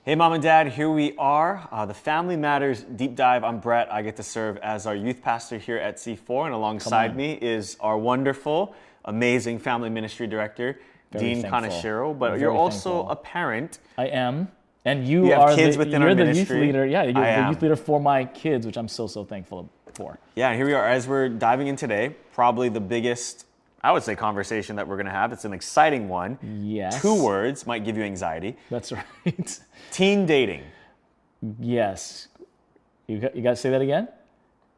Hey, Mom and Dad, here we are. The Family Matters Deep Dive. I'm Brett. I get to serve as our youth pastor here at C4, and alongside me is our wonderful, amazing family ministry director, Dean Kaneshiro. But you're also a parent. I am. And you have are kids within our you're the ministry. youth leader. Yeah, you're I the am. youth leader for my kids, which I'm so thankful for. Yeah, and here we are as we're diving in today. Probably the biggest, I would say, conversation that we're going to have. It's an exciting one. Yes. 2 words might give you anxiety. That's right. Teen dating. Yes. You got to say that again?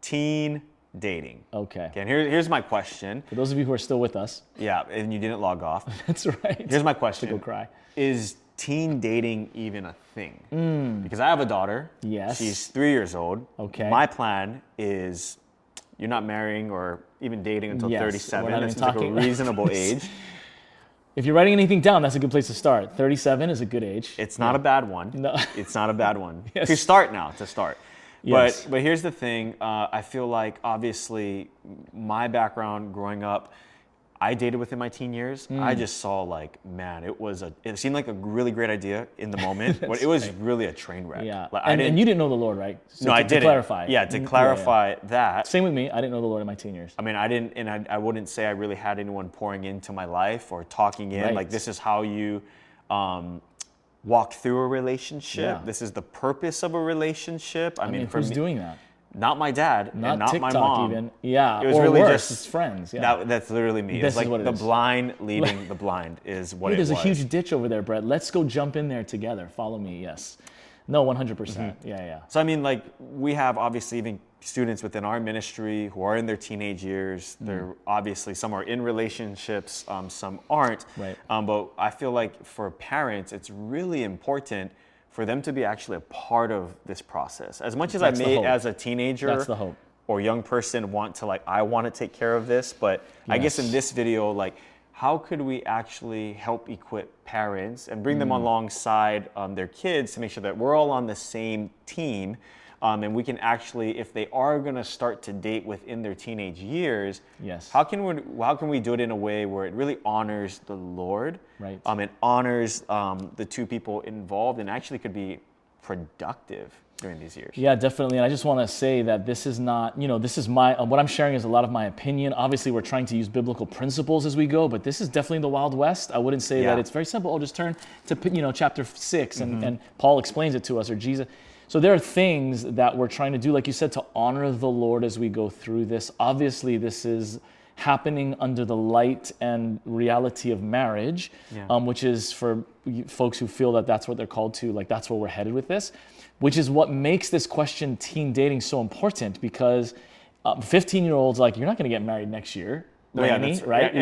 Teen dating. Okay. And here's my question. For those of you who are still with us. Yeah, and you didn't log off. That's right. Here's my question. To go cry. Is teen dating even a thing? Because I have a daughter. Yes. She's 3 years old. Okay. My plan is you're not marrying or even dating until Yes, 37. we're not That even seems like a talking- reasonable age. If you're writing anything down, that's a good place to start. 37 is a good age. It's not a bad one. No. It's not a bad one. Yes. To start. Yes. But here's the thing. I feel like, obviously, my background growing up, I dated within my teen years. I just saw man, it seemed like a really great idea in the moment, but it was really a train wreck. Yeah. Like, and you didn't know the Lord, right? So No, I didn't. To clarify. Yeah, to clarify that. Same with me. I didn't know the Lord in my teen years. I mean, I didn't, and I wouldn't say I really had anyone pouring into my life or talking in. Right. Like, this is how you walk through a relationship. Yeah. This is the purpose of a relationship. I mean, for who's me, doing that? not my dad, Not and not TikTok my mom. even. Yeah. It was or really worse, just it's friends. Yeah. That's literally me. This It's like is what it the is. blind leading the blind is what Hey, it there's was. a huge ditch over there, Brett. Let's go jump in there together. Follow me. Yes. No, 100%. Mm-hmm. Yeah. So I mean, we have obviously even students within our ministry who are in their teenage years. They're obviously, some are in relationships, some aren't. Right. But I feel like for parents, it's really important for them to be actually a part of this process. As much as That's I the may, hope. as a teenager That's the hope. or young person, I want to take care of this, but I guess in this video, how could we actually help equip parents and bring them alongside their kids to make sure that we're all on the same team, and we can actually, if they are going to start to date within their teenage years, Yes. how can we do it in a way where it really honors the Lord, Right. And honors the two people involved, and actually could be productive during these years? Yeah, definitely. And I just want to say that this is not, this is what I'm sharing is a lot of my opinion. Obviously, we're trying to use biblical principles as we go, but this is definitely the Wild West. I wouldn't say that it's very simple. Oh, just turn to, chapter 6 and Paul explains it to us, or Jesus. So there are things that we're trying to do, like you said, to honor the Lord as we go through this. Obviously, this is happening under the light and reality of marriage, which is for folks who feel that that's what they're called to, that's where we're headed with this, which is what makes this question, teen dating, so important, because 15-year-olds, you're not going to get married next year. Laney, right?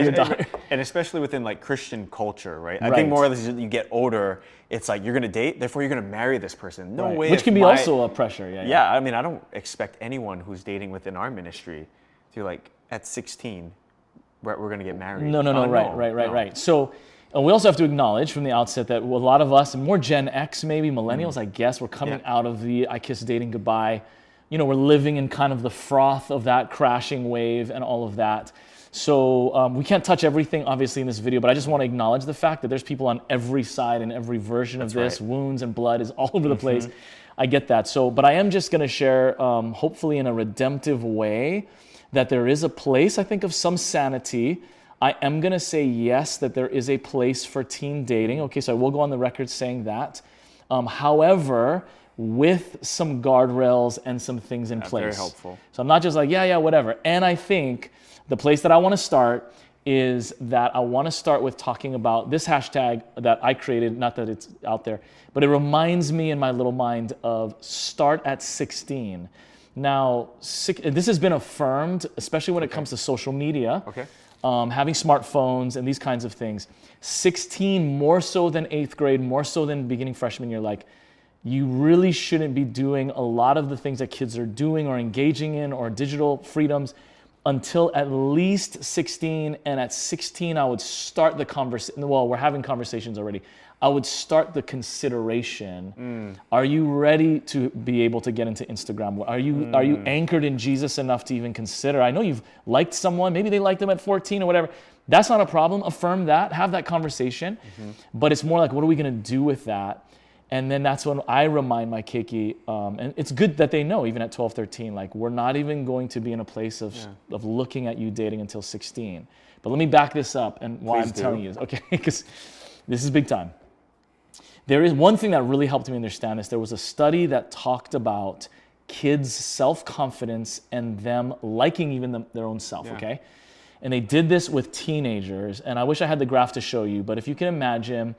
And especially within Christian culture, right? I think more or less as you get older, it's you're going to date, therefore you're going to marry this person. No way. Which can be also a pressure. Yeah, I mean, I don't expect anyone who's dating within our ministry to at 16, we're going to get married. No, right. So we also have to acknowledge from the outset that a lot of us, and more Gen X maybe, millennials, I guess, we're coming out of the I kiss dating goodbye. We're living in kind of the froth of that crashing wave and all of that. So we can't touch everything, obviously, in this video, but I just want to acknowledge the fact that there's people on every side and every version of this. Right. Wounds and blood is all over the place. I get that. So, but I am just going to share, hopefully in a redemptive way, that there is a place, I think, of some sanity. I am going to say yes, that there is a place for teen dating. Okay, so I will go on the record saying that. However, with some guardrails and some things in place. Very helpful. So I'm not just whatever. And I think the place that I want to start is that I want to start with talking about this hashtag that I created, not that it's out there, but it reminds me in my little mind of start at 16. Now, this has been affirmed, especially when it comes to social media, having smartphones and these kinds of things. 16, more so than 8th grade, more so than beginning freshman year, you really shouldn't be doing a lot of the things that kids are doing or engaging in or digital freedoms until at least 16. And at 16, I would start the conversation. Well, we're having conversations already. I would start the consideration. Are you ready to be able to get into Instagram? Are you anchored in Jesus enough to even consider? I know you've liked someone, maybe they liked them at 14 or whatever. That's not a problem. Affirm that, have that conversation. But it's more like, what are we going to do with that? And then that's when I remind my Keiki, and it's good that they know, even at 12, 13, like we're not even going to be in a place of looking at you dating until 16. But let me back this up and why I'm telling you this, okay? Because this is big time. There is one thing that really helped me understand this. There was a study that talked about kids' self-confidence and them liking even their own self, okay? And they did this with teenagers, and I wish I had the graph to show you, but if you can imagine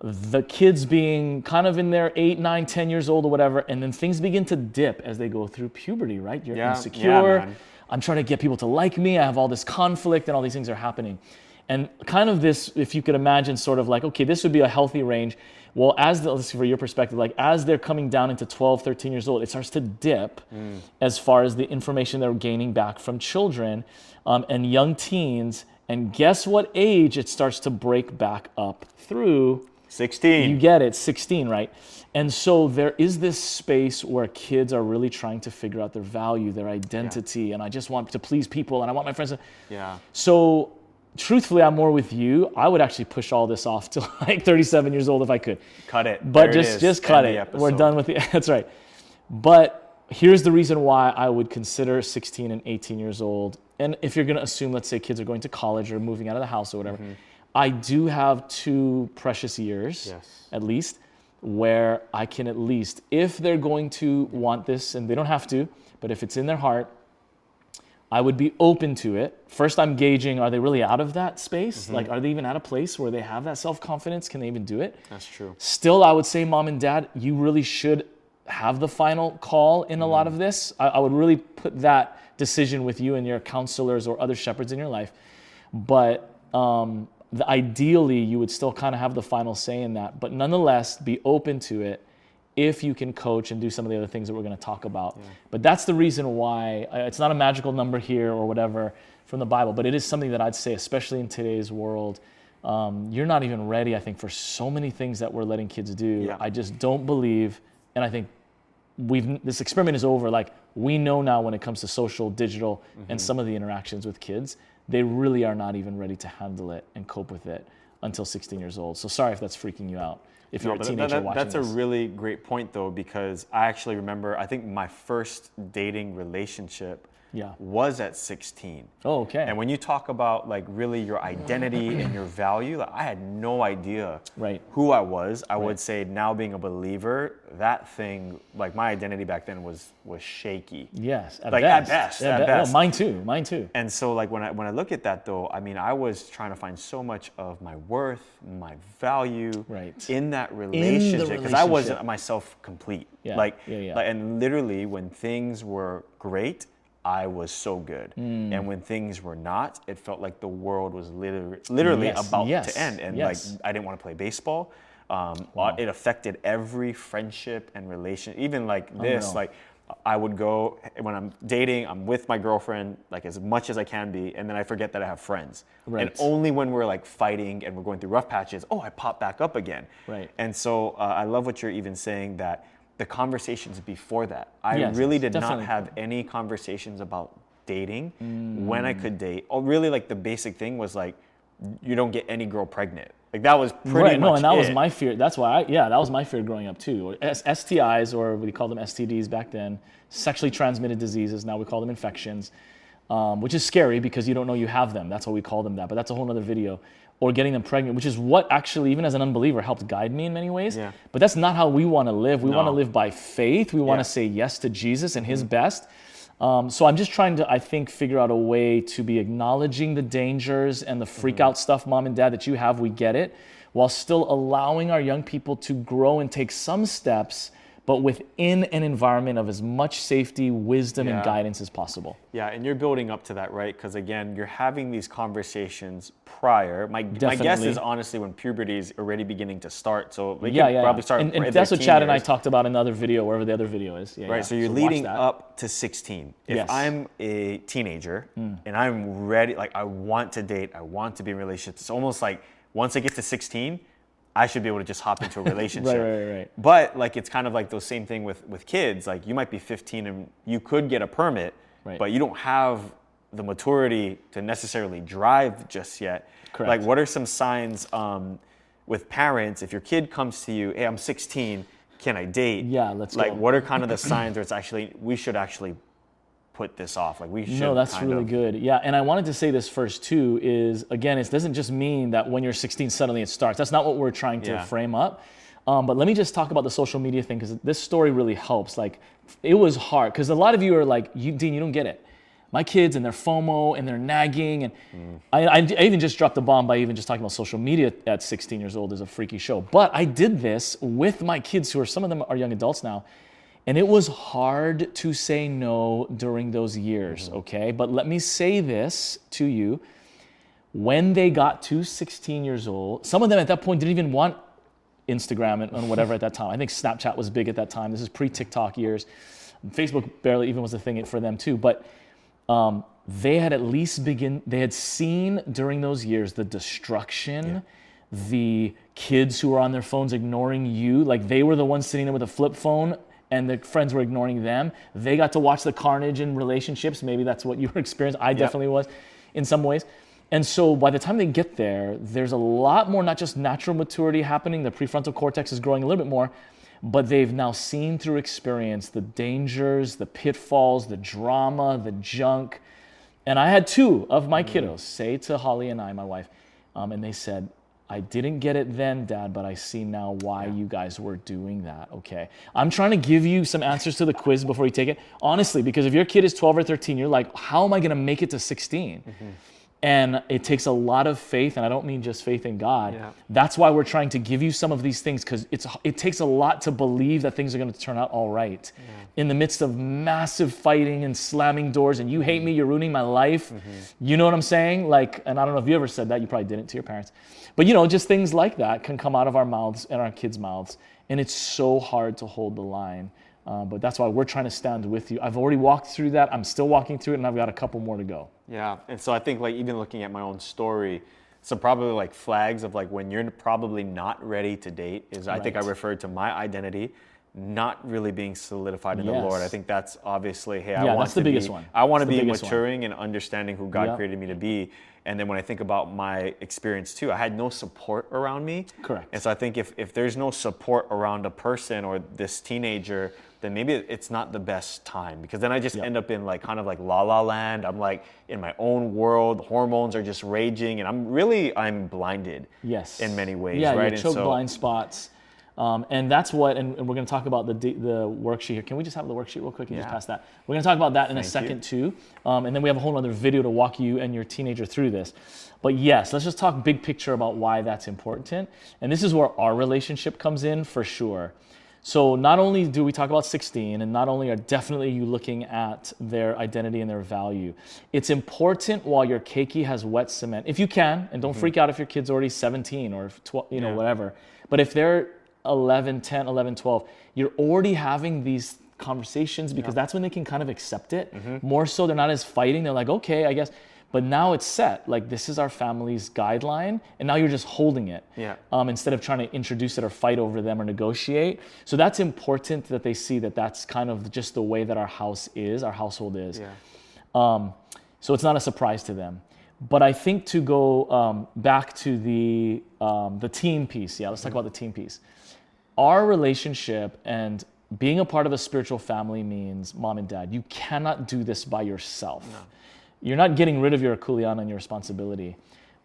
the kids being kind of in their 8, 9, 10 years old or whatever, and then things begin to dip as they go through puberty, right? You're insecure. I'm trying to get people to like me. I have all this conflict and all these things are happening. And kind of this, if you could imagine sort of like, okay, this would be a healthy range. Well, let's see, for your perspective, like as they're coming down into 12, 13 years old, it starts to dip as far as the information they're gaining back from children and young teens. And guess what age it starts to break back up through? 16. You get it, 16, right? And so there is this space where kids are really trying to figure out their value, their identity, and I just want to please people, and I want my friends to... Yeah. So truthfully, I'm more with you. I would actually push all this off to like 37 years old if I could. Cut it. But just cut it. We're done with it. That's right. But here's the reason why I would consider 16 and 18 years old. And if you're going to assume, let's say kids are going to college or moving out of the house or whatever, I do have 2 precious years, at least, where I can at least, if they're going to want this, and they don't have to, but if it's in their heart, I would be open to it. First, I'm gauging, are they really out of that space? Like, are they even at a place where they have that self-confidence? Can they even do it? That's true. Still, I would say, mom and dad, you really should have the final call in a lot of this. I would really put that decision with you and your counselors or other shepherds in your life. But ideally, you would still kind of have the final say in that. But nonetheless, be open to it if you can coach and do some of the other things that we're going to talk about. But that's the reason why it's not a magical number here or whatever from the Bible, but it is something that I'd say, especially in today's world, you're not even ready, I think, for so many things that we're letting kids do. I just don't believe, and I think this experiment is over. Like, we know now when it comes to social, digital, and some of the interactions with kids, they really are not even ready to handle it and cope with it until 16 years old. So sorry if that's freaking you out. If you're a teenager watching that's a really great point, though, because I actually remember, I think my first dating relationship was at 16. Oh, okay. And when you talk about like really your identity and your value, like, I had no idea who I was. I would say now being a believer, that thing, like my identity back then was shaky. Yes, at best. No, mine too. And so like when I look at that though, I mean, I was trying to find so much of my worth, my value in that relationship because I wasn't myself complete. And literally when things were great, I was so good. And when things were not, it felt like the world was literally about to end. And like, I didn't want to play baseball. It affected every friendship and relation, even like this, like I would go, when I'm dating, I'm with my girlfriend, like as much as I can be. And then I forget that I have friends. And only when we're like fighting and we're going through rough patches, I pop back up again. And so I love what you're even saying, that the conversations before that. I really did not have any conversations about dating when I could date. Really, like the basic thing was like, you don't get any girl pregnant. Like that was pretty much No, and that was my fear. That's why that was my fear growing up too. STIs, or we called them STDs back then, sexually transmitted diseases. Now we call them infections, which is scary because you don't know you have them. That's why we call them that. But that's a whole other video. Or getting them pregnant, which is what actually, even as an unbeliever, helped guide me in many ways. But that's not how we want to live. We want to live by faith. We want to say yes to Jesus and his best. So I'm just trying to, I think, figure out a way to be acknowledging the dangers and the freak out stuff, mom and dad, that you have. We get it. While still allowing our young people to grow and take some steps, but within an environment of as much safety, wisdom, and guidance as possible. Yeah, and you're building up to that, right? Because again, you're having these conversations prior. My guess is honestly when puberty is already beginning to start. So we can probably start. And that's what Chad and I talked about in the other video, wherever the other video is. So you're leading up to 16. If I'm a teenager and I'm ready, like I want to date, I want to be in relationships. It's almost like once I get to 16, I should be able to just hop into a relationship. Right. But like it's kind of like the same thing with kids. Like you might be 15 and you could get a permit, but you don't have the maturity to necessarily drive just yet. Correct. Like what are some signs with parents, if your kid comes to you, hey, I'm 16, can I date? Yeah, let's like, go. what are kind of the signs where it's actually, we should actually put this off? Like, we should. No, that's kind really of, good. Yeah, and I wanted to say this first too, is again, it doesn't just mean that when you're 16, suddenly it starts. That's not what we're trying to Yeah. frame up. But let me just talk about the social media thing, because this story really helps. Like, it was hard, because a lot of you are like, Dean, you don't get it. My kids and their FOMO and their nagging, and I even just dropped the bomb by even just talking about social media at 16 years old is a freaky show. But I did this with my kids, some of them are young adults now, and it was hard to say no during those years, okay? But let me say this to you. When they got to 16 years old, some of them at that point didn't even want Instagram and whatever at that time. I think Snapchat was big at that time. This is pre-TikTok years. Facebook barely even was a thing for them too. But they had at least they had seen during those years the destruction, the kids who were on their phones ignoring you. Like, they were the ones sitting there with a flip phone and their friends were ignoring them. They got to watch the carnage in relationships. Maybe that's what you were experiencing. I definitely was in some ways. And so by the time they get there, there's a lot more, not just natural maturity happening, the prefrontal cortex is growing a little bit more, but they've now seen through experience the dangers, the pitfalls, the drama, the junk. And I had two of my kiddos say to Holly and I, my wife, and they said, I didn't get it then, Dad, but I see now why you guys were doing that, okay? I'm trying to give you some answers to the quiz before you take it. Honestly, because if your kid is 12 or 13, you're like, how am I gonna make it to 16? And it takes a lot of faith, and I don't mean just faith in God. Yeah. That's why we're trying to give you some of these things, because it takes a lot to believe that things are going to turn out all right. In the midst of massive fighting and slamming doors, and you hate me, you're ruining my life. You know what I'm saying? Like, and I don't know if you ever said that, you probably didn't to your parents. But just things like that can come out of our mouths and our kids' mouths, and it's so hard to hold the line. But that's why we're trying to stand with you. I've already walked through that. I'm still walking through it, and I've got a couple more to go. Yeah, and so I think, like, even looking at my own story, some probably like flags of like when you're probably not ready to date is, I think I referred to my identity not really being solidified in the Lord. I think that's obviously, hey, I want that's the biggest one. I want to That's the be biggest maturing and understanding who God created me to be. And then when I think about my experience too, I had no support around me. Correct. And so I think if there's no support around a person or this teenager, then maybe it's not the best time, because then I just end up in like kind of like la la land. I'm like in my own world, the hormones are just raging, and I'm blinded. Yes. In many ways, yeah, right? Yeah, choke blind spots. And that's what, and we're going to talk about the worksheet here. Can we just have the worksheet real quick and just pass that? We're going to talk about that in a second too. And then we have a whole other video to walk you and your teenager through this. But yes, let's just talk big picture about why that's important. And this is where our relationship comes in for sure. So not only do we talk about 16, and not only are definitely you looking at their identity and their value, it's important while your keiki has wet cement, if you can, and don't freak out if your kid's already 17 or 12, whatever. But if they're 11, 10, 11, 12, you're already having these conversations, because that's when they can kind of accept it. More so, they're not as fighting. They're like, okay, I guess. But now it's set. Like, this is our family's guideline, and now you're just holding it. Instead of trying to introduce it or fight over them or negotiate. So that's important that they see that that's kind of just the way that our household is. So it's not a surprise to them. But I think to go back to the team piece. Yeah, let's talk about the team piece. Our relationship and being a part of a spiritual family means, mom and dad, you cannot do this by yourself. No. You're not getting rid of your kuleana and your responsibility,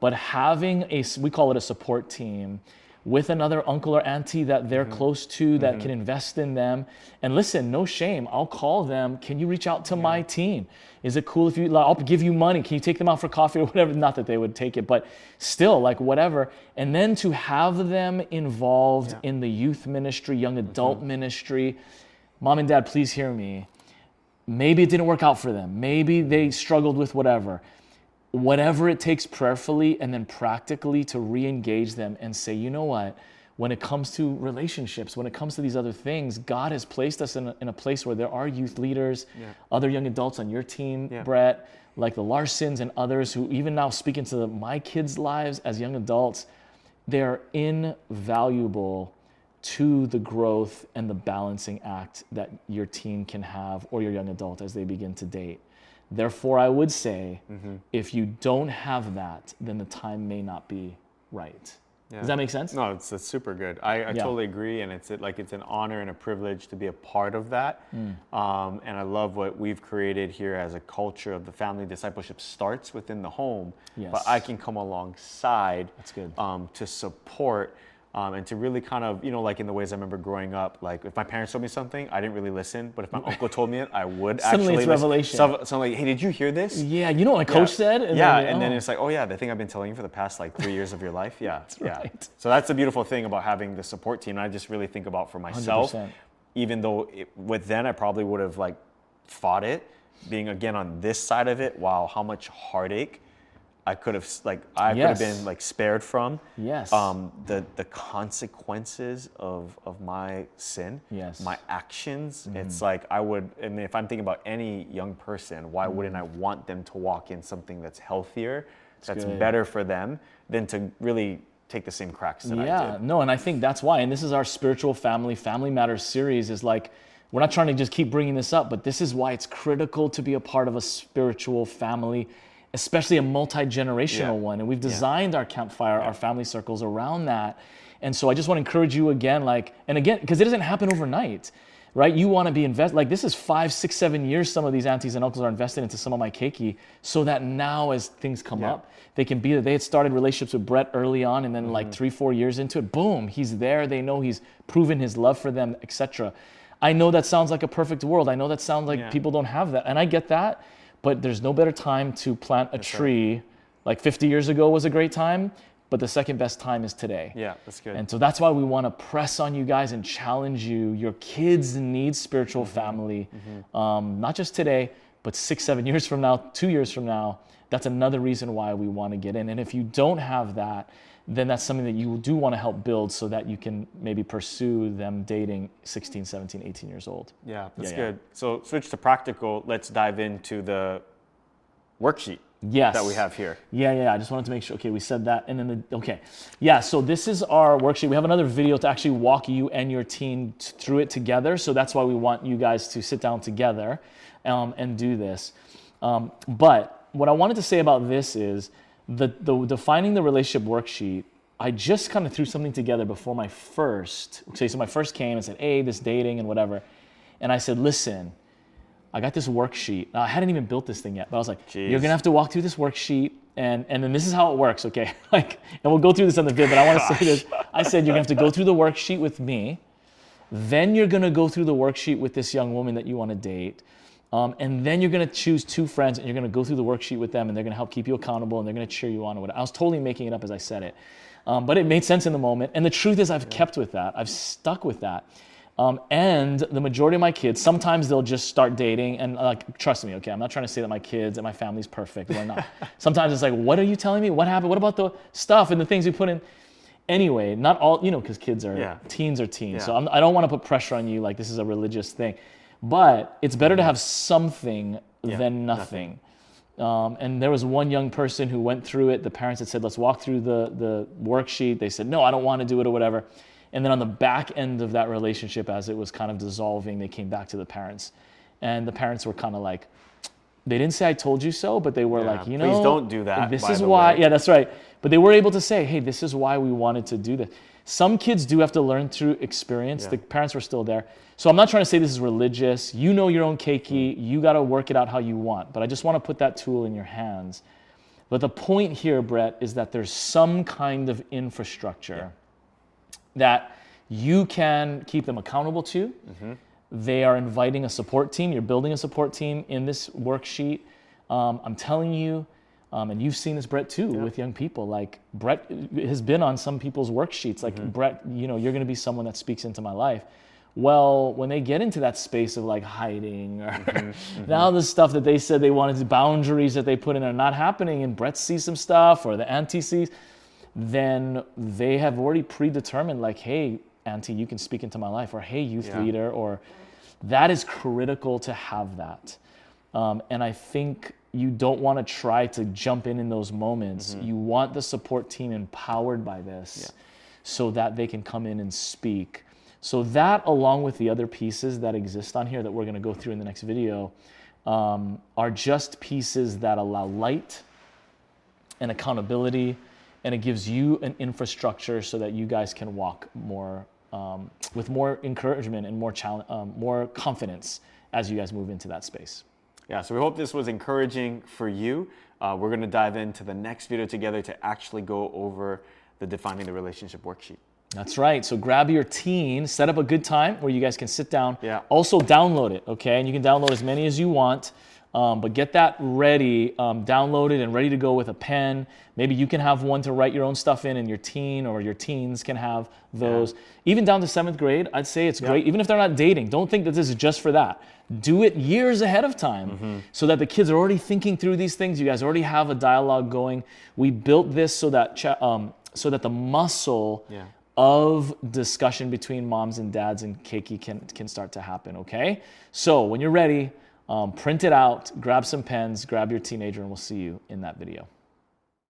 but having we call it a support team with another uncle or auntie that they're close to, that can invest in them. And listen, no shame, I'll call them. Can you reach out to my team? Is it cool if I'll give you money. Can you take them out for coffee or whatever? Not that they would take it, but still, like, whatever. And then to have them involved in the youth ministry, young adult ministry. Mom and dad, please hear me. Maybe it didn't work out for them. Maybe they struggled with whatever. Whatever it takes prayerfully and then practically to re-engage them and say, you know what? When it comes to relationships, when it comes to these other things, God has placed us in a place where there are youth leaders, other young adults on your team, Brett, like the Larsons and others who even now speak into my kids' lives as young adults. They're invaluable to the growth and the balancing act that your teen can have, or your young adult, as they begin to date. Therefore, I would say, if you don't have that, then the time may not be right. Yeah. Does that make sense? No, it's super good. I totally agree, and it's an honor and a privilege to be a part of that. And I love what we've created here as a culture of the family discipleship starts within the home, Yes. but I can come alongside. That's good. To support. And to really kind of, like in the ways I remember growing up, like if my parents told me something, I didn't really listen, but if my uncle told me it, I would Suddenly actually it's revelation. So I'm like, hey, did you hear this? Yeah, you know what my coach said? And then it's like, oh yeah, the thing I've been telling you for the past like 3 years of your life. Yeah, That's right. So that's the beautiful thing about having the support team. And I just really think about for myself, 100%. even though with then I probably would have like fought it, being again on this side of it, wow, how much heartache I could have could have been like spared from. Yes. The consequences of my sin. Yes. My actions. It's like if I'm thinking about any young person, why wouldn't I want them to walk in something that's healthier, that's good. better for them than to really take the same cracks that I did. No, and I think that's why, and this is our spiritual family matters series, is like, we're not trying to just keep bringing this up, but this is why it's critical to be a part of a spiritual family, especially a multi-generational one. And we've designed our campfire, our family circles around that. And so I just want to encourage you again, because it doesn't happen overnight, right? You want to be invested, like this is 5, 6, 7 years some of these aunties and uncles are invested into some of my keiki, so that now as things come up, they can be there. They had started relationships with Brett early on, and then like 3, 4 years into it, boom, he's there. They know he's proven his love for them, etc. I know that sounds like a perfect world. I know that sounds like people don't have that. And I get that. But there's no better time to plant a tree. Right. Like 50 years ago was a great time, but the second best time is today. Yeah, that's good. And so that's why we want to press on you guys and challenge you. Your kids need spiritual family, not just today, but 6, 7 years from now, 2 years from now. That's another reason why we want to get in. And if you don't have that, then that's something that you do want to help build so that you can maybe pursue them dating 16, 17, 18 years old. Yeah, that's good. So switch to practical. Let's dive into the worksheet that we have here. Yeah. I just wanted to make sure. Okay, we said that. And then, so this is our worksheet. We have another video to actually walk you and your teen through it together. So that's why we want you guys to sit down together and do this. But what I wanted to say about this is, the defining the relationship worksheet, I just kind of threw something together before my first came and said, hey, this dating and whatever. And I said, listen, I got this worksheet. Now, I hadn't even built this thing yet, but I was like, you're going to have to walk through this worksheet and then this is how it works, okay? And we'll go through this on the vid, but I want to say this. I said, you're going to have to go through the worksheet with me. Then you're going to go through the worksheet with this young woman that you want to date. And then you're going to choose 2 friends and you're going to go through the worksheet with them and they're going to help keep you accountable and they're going to cheer you on or whatever. I was totally making it up as I said it. But it made sense in the moment. And the truth is I've kept with that. I've stuck with that. And the majority of my kids, sometimes they'll just start dating and trust me, okay, I'm not trying to say that my kids and my family's perfect. We're not. Sometimes it's like, what are you telling me? What happened? What about the stuff and the things we put in? Anyway, not all, because kids are, teens are teens. So I don't want to put pressure on you like this is a religious thing. But it's better to have something than nothing. And there was one young person who went through it. The parents had said, let's walk through the worksheet. They said, no, I don't want to do it or whatever. And then on the back end of that relationship, as it was kind of dissolving, they came back to the parents. And the parents were kind of like, they didn't say I told you so, but they were like, please don't do that. This is why. Yeah, that's right. But they were able to say, hey, this is why we wanted to do this. Some kids do have to learn through experience. The parents were still there. So I'm not trying to say this is religious. You know your own keiki. You got to work it out how you want. But I just want to put that tool in your hands. But the point here, Brett, is that there's some kind of infrastructure that you can keep them accountable to. They are inviting a support team. You're building a support team in this worksheet. I'm telling you, and you've seen this, Brett, too, with young people. Like, Brett has been on some people's worksheets. Like, Brett, you're going to be someone that speaks into my life. Well, when they get into that space of like hiding or now the stuff that they said they wanted, the boundaries that they put in are not happening, and Brett sees some stuff or the auntie sees, then they have already predetermined like, hey, auntie, you can speak into my life, or hey, youth leader, or that is critical to have that. And I think you don't want to try to jump in those moments. You want the support team empowered by this so that they can come in and speak. So that, along with the other pieces that exist on here that we're going to go through in the next video, are just pieces that allow light and accountability and it gives you an infrastructure so that you guys can walk more with more encouragement and more confidence as you guys move into that space. Yeah, so we hope this was encouraging for you. We're going to dive into the next video together to actually go over the Defining the Relationship worksheet. That's right. So grab your teen, set up a good time where you guys can sit down. Yeah. Also download it, okay? And you can download as many as you want, but get that ready, downloaded and ready to go with a pen. Maybe you can have one to write your own stuff in, and your teen or your teens can have those. Yeah. Even down to 7th grade, I'd say it's great. Even if they're not dating, don't think that this is just for that. Do it years ahead of time so that the kids are already thinking through these things. You guys already have a dialogue going. We built this so that the muscle of discussion between moms and dads and Keiki can start to happen, okay? So when you're ready, print it out, grab some pens, grab your teenager, and we'll see you in that video.